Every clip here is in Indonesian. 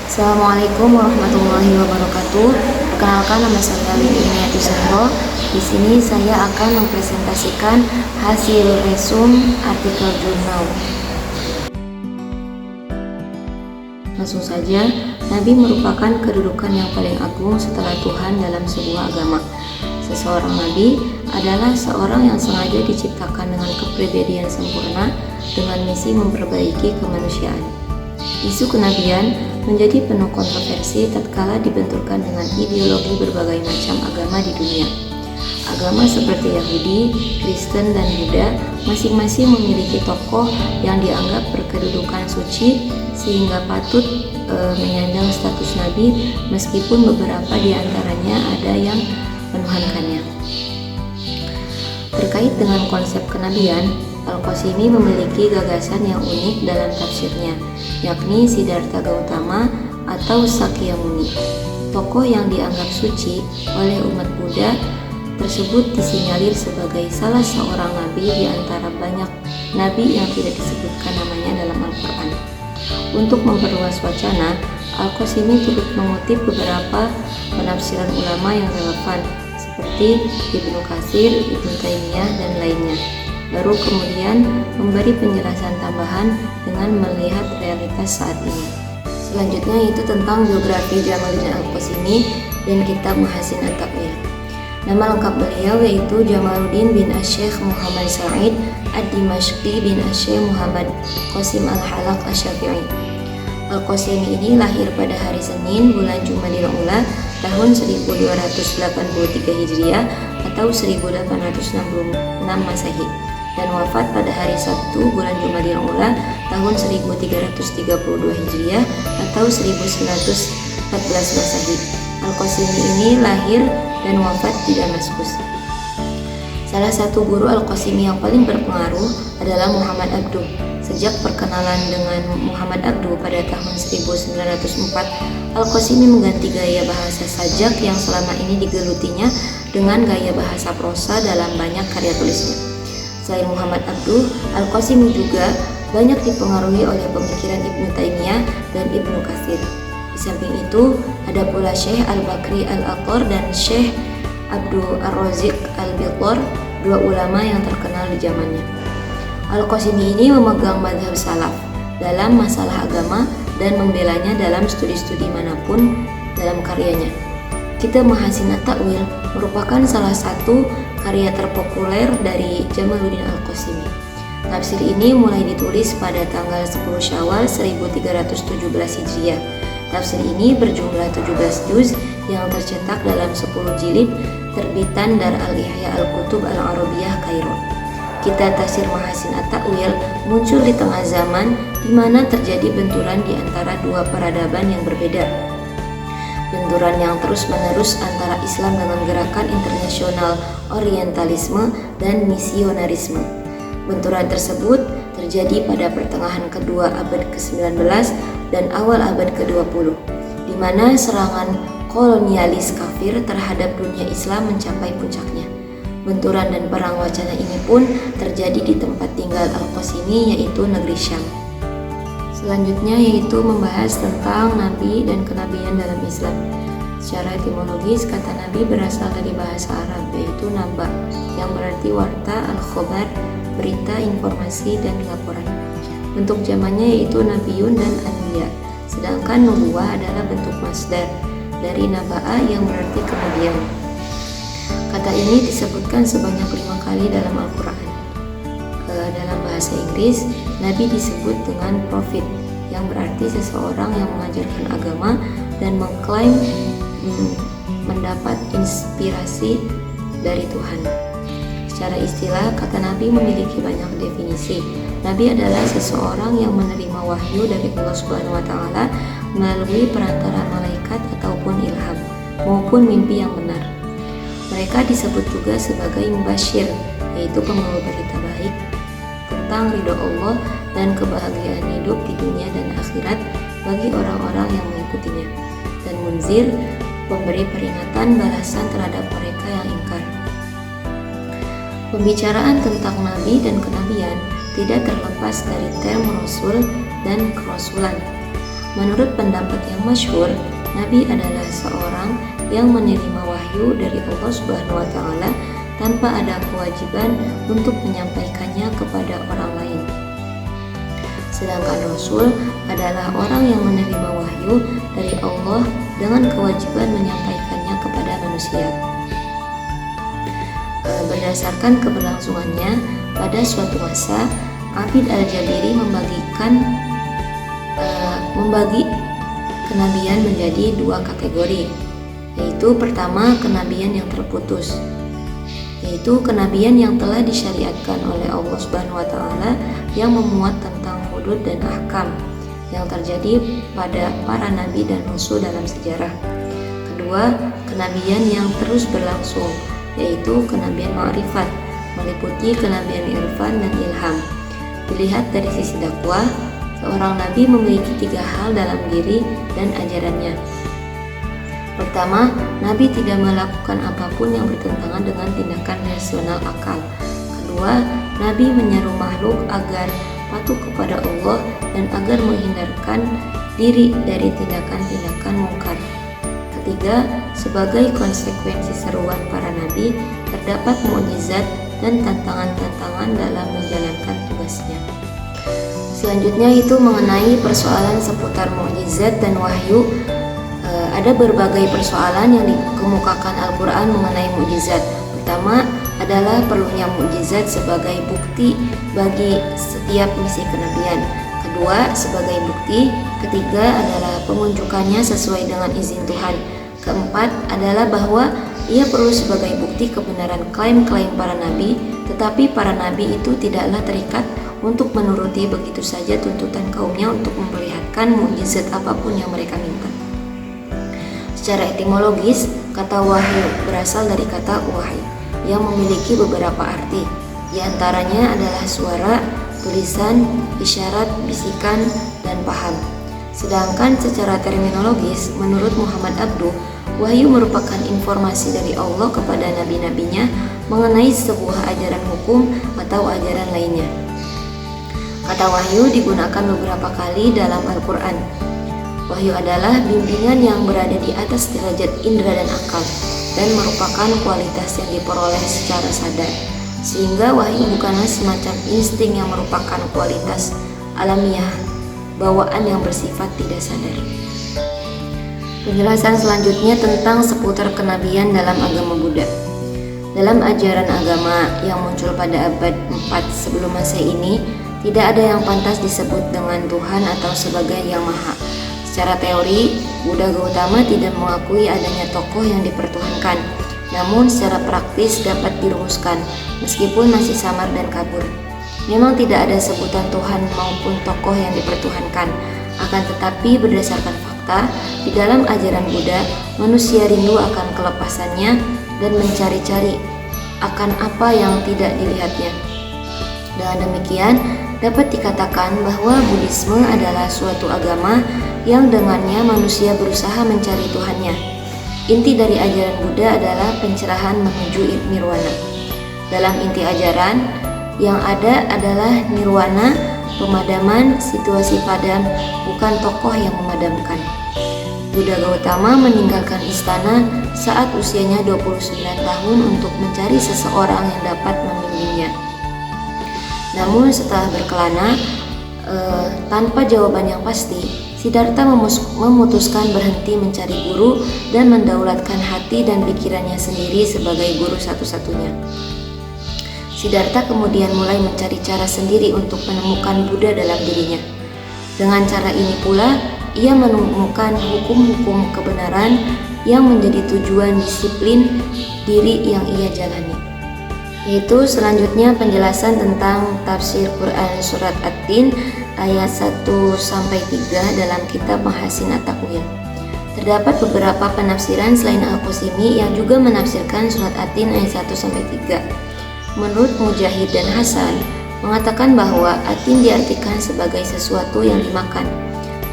Assalamualaikum warahmatullahi wabarakatuh. Perkenalkan, nama saya Lili Iniatusendro. Di sini saya akan mempresentasikan hasil resum artikel jurnal. Langsung saja, Nabi merupakan kedudukan yang paling agung setelah Tuhan dalam sebuah agama. Seseorang Nabi adalah seorang yang sengaja diciptakan dengan kepribadian sempurna dengan misi memperbaiki kemanusiaan. Isu kenabian menjadi penuh kontroversi tatkala dibenturkan dengan ideologi berbagai macam agama di dunia. Agama seperti Yahudi, Kristen, dan Buddha masing-masing memiliki tokoh yang dianggap berkedudukan suci sehingga patut menyandang status nabi, meskipun beberapa di antaranya ada yang menuhankannya. Terkait dengan konsep kenabian, Al-Qasimi memiliki gagasan yang unik dalam tafsirnya, yakni Siddhartha Gautama atau Sakyamuni. Tokoh yang dianggap suci oleh umat Buddha tersebut disinyalir sebagai salah seorang nabi di antara banyak nabi yang tidak disebutkan namanya dalam Al-Quran. Untuk memperluas wacana, Al-Qasimi turut mengutip beberapa penafsiran ulama yang relevan seperti Ibnu Katsir, Ibnu Taimiyah, dan lainnya. Baru kemudian memberi penjelasan tambahan dengan melihat realitas saat ini. Selanjutnya itu tentang biografi Jamaluddin Al-Qasimi dan kitab Mahasin At-Ta'wil. Nama lengkap beliau yaitu Jamaluddin bin Asy-Syaikh Muhammad Sa'id Ad-Dimashqi bin Asy-Syaikh Muhammad Qasim Al-Halaq Asy-Syafi'i. Al-Qasimi ini lahir pada hari Senin bulan Jumadil Ula tahun 1283 Hijriah atau 1866 Masehi, dan wafat pada hari Sabtu bulan Jumadil Ula tahun 1332 Hijriah atau 1914 Masehi. Al-Qasimi ini lahir dan wafat di Damaskus. Salah satu guru Al-Qasimi yang paling berpengaruh adalah Muhammad Abduh. Sejak perkenalan dengan Muhammad Abduh pada tahun 1904, Al-Qasimi mengganti gaya bahasa sajak yang selama ini digelutinya dengan gaya bahasa prosa dalam banyak karya tulisnya. Selain Muhammad Abduh, Al-Qasimi juga banyak dipengaruhi oleh pemikiran Ibnu Taimiyah dan Ibnu Katsir. Di samping itu, ada pula Syekh Al-Bakri Al-Aqar dan Syekh Abdul Ar-Raziq Al-Biqar, dua ulama yang terkenal di zamannya. Al-Qasimi ini memegang mazhab salaf dalam masalah agama dan membelanya dalam studi-studi manapun dalam karyanya. Kitab Mahasin At-Ta'wil merupakan salah satu karya terpopuler dari Jamaluddin Al-Qasimi. Tafsir ini mulai ditulis pada tanggal 10 Syawal 1317 Hijriah. Tafsir ini berjumlah 17 juz yang tercetak dalam 10 jilid terbitan Dar Al-Ihya Al-Kutub Al-Arabiyah Kairo. Kitab Tafsir Mahasin At-Ta'wil muncul di tengah zaman di mana terjadi benturan di antara dua peradaban yang berbeda. Benturan yang terus-menerus antara Islam dengan gerakan internasional Orientalisme dan misionarisme. Benturan tersebut terjadi pada pertengahan kedua abad ke-19 dan awal abad ke-20, di mana serangan kolonialis kafir terhadap dunia Islam mencapai puncaknya. Benturan dan perang wacana ini pun terjadi di tempat tinggal Al-Qasimi, yaitu negeri Syam. Selanjutnya yaitu membahas tentang nabi dan kenabian dalam Islam. Secara etimologis, kata nabi berasal dari bahasa Arab, yaitu naba, yang berarti warta, al-khobar, berita, informasi, dan laporan. Bentuk jamannya yaitu nabiyun dan anbiya, sedangkan nubuwah adalah bentuk masdar dari naba'a yang berarti kenabian. Kata ini disebutkan sebanyak 5 kali dalam Al-Quran. Dalam bahasa Inggris, nabi disebut dengan prophet, yang berarti seseorang yang mengajarkan agama dan mengklaim mendapat inspirasi dari Tuhan. Secara istilah, kata nabi memiliki banyak definisi. Nabi adalah seseorang yang menerima wahyu dari Allah Subhanahu wa Ta'ala melalui perantara malaikat ataupun ilham maupun mimpi yang benar. Mereka disebut juga sebagai mubasyir, yaitu pembawa berita baik tentang ridho Allah dan kebahagiaan hidup di dunia dan akhirat bagi orang-orang yang mengikutinya, dan munzir, pemberi peringatan balasan terhadap mereka yang ingkar. Pembicaraan tentang nabi dan kenabian tidak terlepas dari term rasul dan kerasulan. Menurut pendapat yang masyhur, Nabi adalah seorang yang menerima wahyu dari Allah Subhanahu wa Ta'ala tanpa ada kewajiban untuk menyampaikannya kepada orang lain. Sedangkan Rasul adalah orang yang menerima wahyu dari Allah dengan kewajiban menyampaikannya kepada manusia. Berdasarkan keberlangsungannya, pada suatu masa Abid Al-Jabiri membagi kenabian menjadi dua kategori, yaitu pertama kenabian yang terputus, yaitu kenabian yang telah disyariatkan oleh Allah Subhanahu wa Ta'ala yang memuat tentang hudud dan ahkam yang terjadi pada para nabi dan rasul dalam sejarah. Kedua, kenabian yang terus berlangsung, yaitu kenabian ma'rifat, meliputi kenabian irfan dan ilham. Dilihat dari sisi dakwah, seorang nabi memiliki tiga hal dalam diri dan ajarannya. Pertama, nabi tidak melakukan apapun yang bertentangan dengan tindakan rasional akal. Kedua, nabi menyeru makhluk agar patuh kepada Allah dan agar menghindarkan diri dari tindakan-tindakan mungkar. Ketiga, sebagai konsekuensi seruan para nabi, terdapat mukjizat dan tantangan-tantangan dalam menjalankan tugasnya. Selanjutnya itu mengenai persoalan seputar mukjizat dan wahyu. Ada berbagai persoalan yang dikemukakan Al-Quran mengenai mukjizat. Pertama adalah perlunya mukjizat sebagai bukti bagi setiap misi kenabian. Kedua, sebagai bukti. Ketiga adalah pengunjukannya sesuai dengan izin Tuhan. Keempat adalah bahwa ia perlu sebagai bukti kebenaran klaim-klaim para nabi, tetapi para nabi itu tidaklah terikat untuk menuruti begitu saja tuntutan kaumnya untuk memperlihatkan mukjizat apapun yang mereka minta. Secara etimologis, kata wahyu berasal dari kata wahy yang memiliki beberapa arti. Di antaranya adalah suara, tulisan, isyarat, bisikan, dan paham. Sedangkan secara terminologis, menurut Muhammad Abduh, wahyu merupakan informasi dari Allah kepada nabi-nabinya mengenai sebuah ajaran hukum atau ajaran lainnya. Kata wahyu digunakan beberapa kali dalam Al-Quran. Wahyu adalah bimbingan yang berada di atas derajat indera dan akal dan merupakan kualitas yang diperoleh secara sadar, sehingga wahyu bukanlah semacam insting yang merupakan kualitas alamiah, bawaan yang bersifat tidak sadar. Penjelasan selanjutnya tentang seputar kenabian dalam agama Buddha. Dalam ajaran agama yang muncul pada abad 4 sebelum Masehi ini, tidak ada yang pantas disebut dengan Tuhan atau sebagai Yang Maha. Secara teori, Buddha Gautama tidak mengakui adanya tokoh yang dipertuhankan, namun secara praktis dapat dirumuskan, meskipun masih samar dan kabur. Memang tidak ada sebutan Tuhan maupun tokoh yang dipertuhankan, akan tetapi berdasarkan fakta, di dalam ajaran Buddha, manusia rindu akan kelepasannya dan mencari-cari akan apa yang tidak dilihatnya. Dengan demikian, dapat dikatakan bahwa Buddhisme adalah suatu agama yang dengannya manusia berusaha mencari Tuhannya. Inti dari ajaran Buddha adalah pencerahan menuju nirwana. Dalam inti ajaran, yang ada adalah nirwana, pemadaman, situasi padam, bukan tokoh yang memadamkan. Buddha Gautama meninggalkan istana saat usianya 29 tahun untuk mencari seseorang yang dapat membimbingnya. Namun setelah berkelana, tanpa jawaban yang pasti, Siddhartha memutuskan berhenti mencari guru dan mendaulatkan hati dan pikirannya sendiri sebagai guru satu-satunya. Siddhartha kemudian mulai mencari cara sendiri untuk menemukan Buddha dalam dirinya. Dengan cara ini pula, ia menemukan hukum-hukum kebenaran yang menjadi tujuan disiplin diri yang ia jalani. Yaitu selanjutnya penjelasan tentang tafsir Quran Surat At-Tin ayat 1-3 dalam kitab Mahasin At-Takwil. Terdapat beberapa penafsiran selain Al-Qasimi yang juga menafsirkan Surat At-Tin ayat 1-3. Menurut Mujahid dan Hasan, mengatakan bahwa At-Tin diartikan sebagai sesuatu yang dimakan,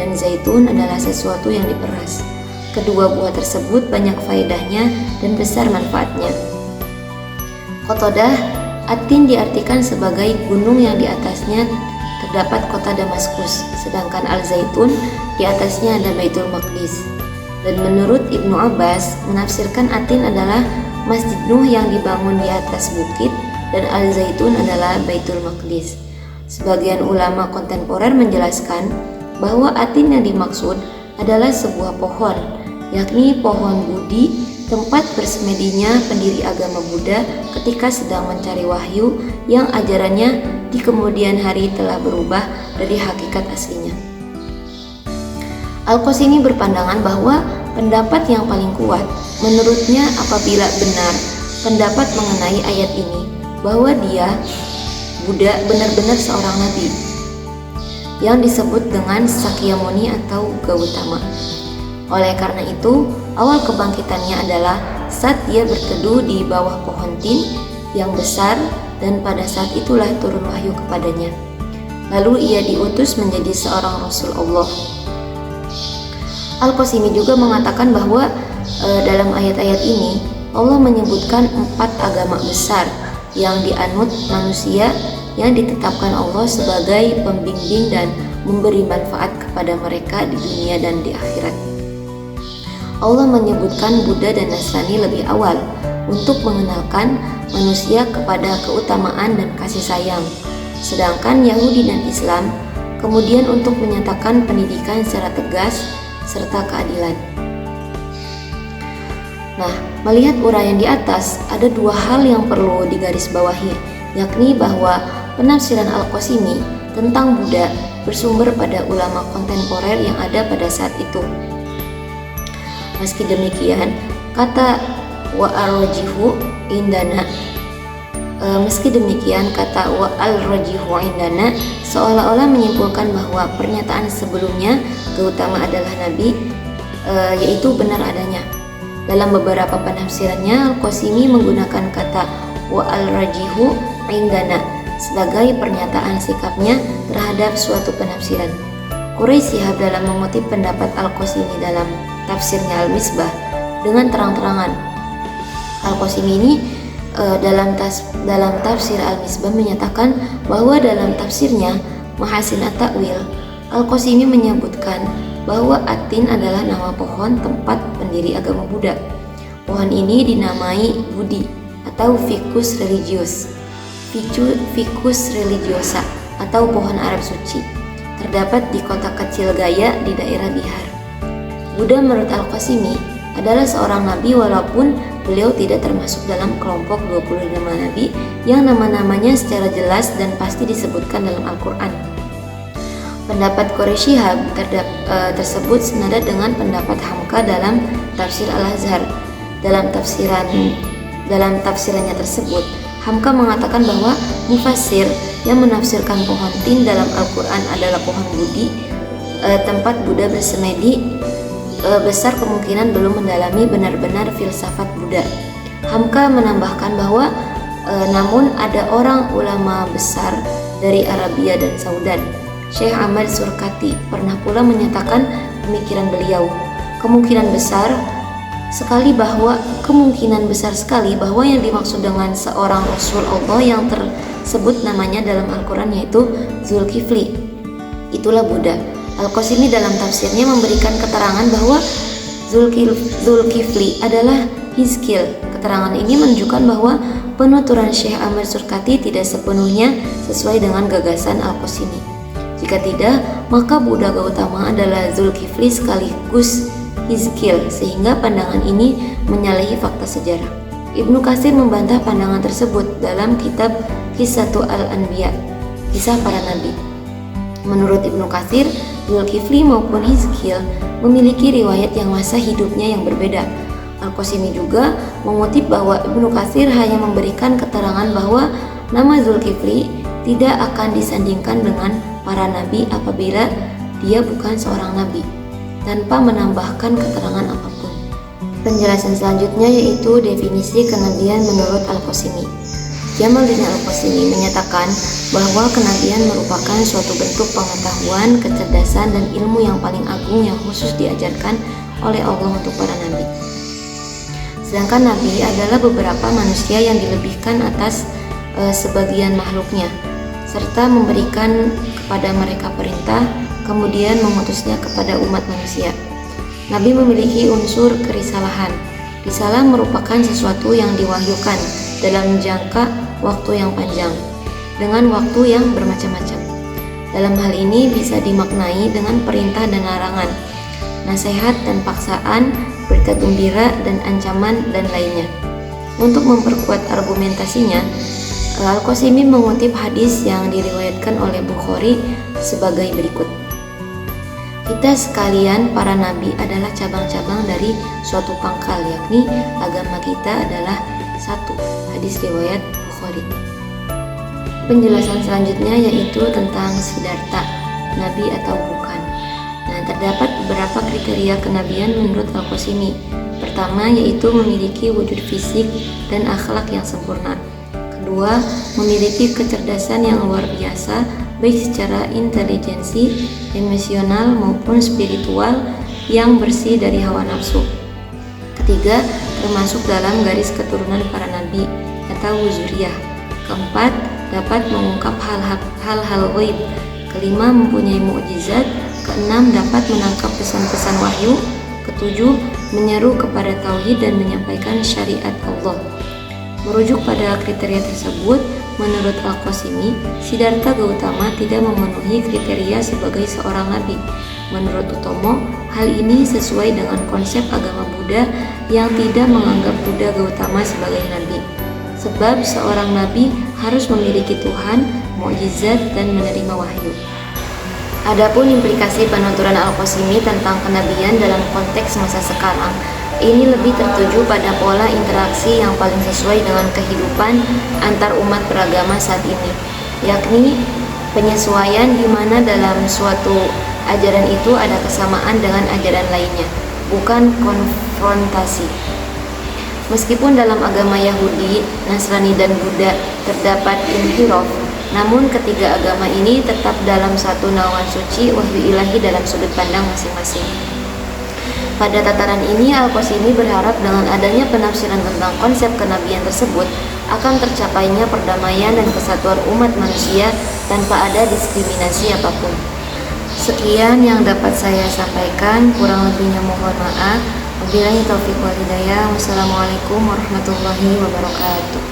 dan zaitun adalah sesuatu yang diperas. Kedua buah tersebut banyak faedahnya dan besar manfaatnya. Qatadah, At-Tin diartikan sebagai gunung yang di atasnya terdapat kota Damaskus, sedangkan Al-Zaitun di atasnya ada Baitul Maqdis. Dan menurut Ibnu Abbas, menafsirkan Atin adalah Masjid Nuh yang dibangun di atas bukit dan Al-Zaitun adalah Baitul Maqdis. Sebagian ulama kontemporer menjelaskan bahwa Atin yang dimaksud adalah sebuah pohon, yakni pohon Budi, tempat bersemedinya pendiri agama Buddha ketika sedang mencari wahyu yang ajarannya di kemudian hari telah berubah dari hakikat aslinya. Al-Qasimi berpandangan bahwa pendapat yang paling kuat menurutnya apabila benar pendapat mengenai ayat ini, bahwa dia, Buddha, benar-benar seorang nabi yang disebut dengan Sakyamuni atau Gautama. Oleh karena itu, awal kebangkitannya adalah saat dia berteduh di bawah pohon tin yang besar, dan pada saat itulah turun wahyu kepadanya. Lalu ia diutus menjadi seorang Rasul Allah. Al-Qasimi juga mengatakan bahwa dalam ayat-ayat ini Allah menyebutkan 4 agama besar yang dianut manusia yang ditetapkan Allah sebagai pembimbing dan memberi manfaat kepada mereka di dunia dan di akhirat. Allah menyebutkan Buddha dan Nasrani lebih awal untuk mengenalkan manusia kepada keutamaan dan kasih sayang, sedangkan Yahudi dan Islam kemudian untuk menyatakan pendidikan secara tegas serta keadilan. Nah, melihat uraian di atas, ada 2 hal yang perlu digarisbawahi, yakni bahwa penafsiran Al-Qasimi tentang Buddha bersumber pada ulama kontemporer yang ada pada saat itu. Meski demikian, kata wa'al-rajihu indana seolah-olah menyimpulkan bahwa pernyataan sebelumnya Gautama adalah nabi, yaitu benar adanya. Dalam beberapa penafsirannya, Al-Qasimi menggunakan kata wa'al-rajihu indana sebagai pernyataan sikapnya terhadap suatu penafsiran. Quraisy Shihab dalam mengutip pendapat Al-Qasimi dalam tafsirnya Al-Misbah dengan terang-terangan. Al-Qasimi ini dalam tafsir Al-Misbah menyatakan bahwa dalam tafsirnya Mahasin At-Ta'wil, Al-Qasimi menyebutkan bahwa Atin adalah nama pohon tempat pendiri agama Buddha. Pohon ini dinamai Budi atau Ficus religiosa atau pohon Arab suci. Terdapat di kota kecil Gaya di daerah Bihar. Buddha menurut Al-Qasimi adalah seorang nabi walaupun beliau tidak termasuk dalam kelompok 25 nabi yang nama-namanya secara jelas dan pasti disebutkan dalam Al-Quran. Pendapat Quraisy Shihab tersebut senada dengan pendapat Hamka dalam tafsir Al-Azhar. Dalam tafsirannya tersebut, Hamka mengatakan bahwa mufassir yang menafsirkan pohon tin dalam Al-Quran adalah pohon Budi, tempat Buddha bersemedi, besar kemungkinan belum mendalami benar-benar filsafat Buddha. Hamka menambahkan bahwa namun ada orang ulama besar dari Arabia dan Saudan, Syekh Ahmad Surkati, pernah pula menyatakan pemikiran beliau, kemungkinan besar sekali bahwa yang dimaksud dengan seorang Rasul Allah yang tersebut namanya dalam Al-Quran yaitu Zulkifli, itulah Buddha. Al-Qasimi dalam tafsirnya memberikan keterangan bahwa Zulkifli adalah Hizkil. Keterangan ini menunjukkan bahwa penuturan Syekh Ahmad Surkati tidak sepenuhnya sesuai dengan gagasan Al-Qasimi. Jika tidak, maka Buddha Gautama adalah Zulkifli sekaligus Hizkil, sehingga pandangan ini menyalahi fakta sejarah. Ibnu Katsir membantah pandangan tersebut dalam kitab Qissatu Al-Anbiya, kisah para nabi. Menurut Ibnu Katsir, Zulkifli maupun Hizkil memiliki riwayat yang masa hidupnya yang berbeda. Al-Qasimi juga mengutip bahwa Ibnu Katsir hanya memberikan keterangan bahwa nama Zulkifli tidak akan disandingkan dengan para nabi apabila dia bukan seorang nabi, tanpa menambahkan keterangan apapun. Penjelasan selanjutnya yaitu definisi kenabian menurut Al-Qasimi. Jamaluddin Al-Qasimi menyatakan bahwa kenabian merupakan suatu bentuk pengetahuan, kecerdasan, dan ilmu yang paling agung yang khusus diajarkan oleh Allah untuk para nabi. Sedangkan nabi adalah beberapa manusia yang dilebihkan atas sebagian makhluknya, serta memberikan kepada mereka perintah, kemudian mengutusnya kepada umat manusia. Nabi memiliki unsur kerisalahan. Risalah merupakan sesuatu yang diwahyukan dalam jangka waktu yang panjang, dengan waktu yang bermacam-macam. Dalam hal ini bisa dimaknai dengan perintah dan larangan, nasihat dan paksaan, berita gembira dan ancaman, dan lainnya. Untuk memperkuat argumentasinya, Al-Qasimi mengutip hadis yang diriwayatkan oleh Bukhari sebagai berikut. Kita sekalian para nabi adalah cabang-cabang dari suatu pangkal, yakni agama kita adalah satu. Hadis riwayat Bukhari. Penjelasan selanjutnya yaitu tentang Siddhartha, nabi atau bukan. Nah, terdapat beberapa kriteria kenabian menurut Al-Qasimi. Pertama yaitu memiliki wujud fisik dan akhlak yang sempurna. Kedua, memiliki kecerdasan yang luar biasa baik secara intelijensi, emosional maupun spiritual yang bersih dari hawa nafsu. Ketiga, termasuk dalam garis keturunan para nabi atau zuriyah. Keempat, dapat mengungkap hal-hal ghaib. Kelima, mempunyai mukjizat. Keenam, dapat menangkap pesan-pesan wahyu. Ketujuh, menyeru kepada tauhid dan menyampaikan syariat Allah. Merujuk pada kriteria tersebut, menurut Al-Qasimi, Siddhartha Gautama tidak memenuhi kriteria sebagai seorang nabi. Menurut Utomo, hal ini sesuai dengan konsep agama Buddha yang tidak menganggap Buddha Gautama sebagai nabi. Sebab seorang nabi harus memiliki Tuhan, mukjizat, dan menerima wahyu. Adapun implikasi penuturan Al-Qasimi tentang kenabian dalam konteks masa sekarang, ini lebih tertuju pada pola interaksi yang paling sesuai dengan kehidupan antar umat beragama saat ini, yakni penyesuaian di mana dalam suatu ajaran itu ada kesamaan dengan ajaran lainnya, bukan konfrontasi. Meskipun dalam agama Yahudi, Nasrani, dan Buddha terdapat inhiraf, namun ketiga agama ini tetap dalam satu naungan suci wahyu ilahi dalam sudut pandang masing-masing. Pada tataran ini, Al-Qasimi berharap dengan adanya penafsiran tentang konsep kenabian tersebut akan tercapainya perdamaian dan kesatuan umat manusia tanpa ada diskriminasi apapun. Sekian yang dapat saya sampaikan, kurang lebihnya mohon maaf. Wabillahi taufiq wal hidayah. Wassalamualaikum warahmatullahi wabarakatuh.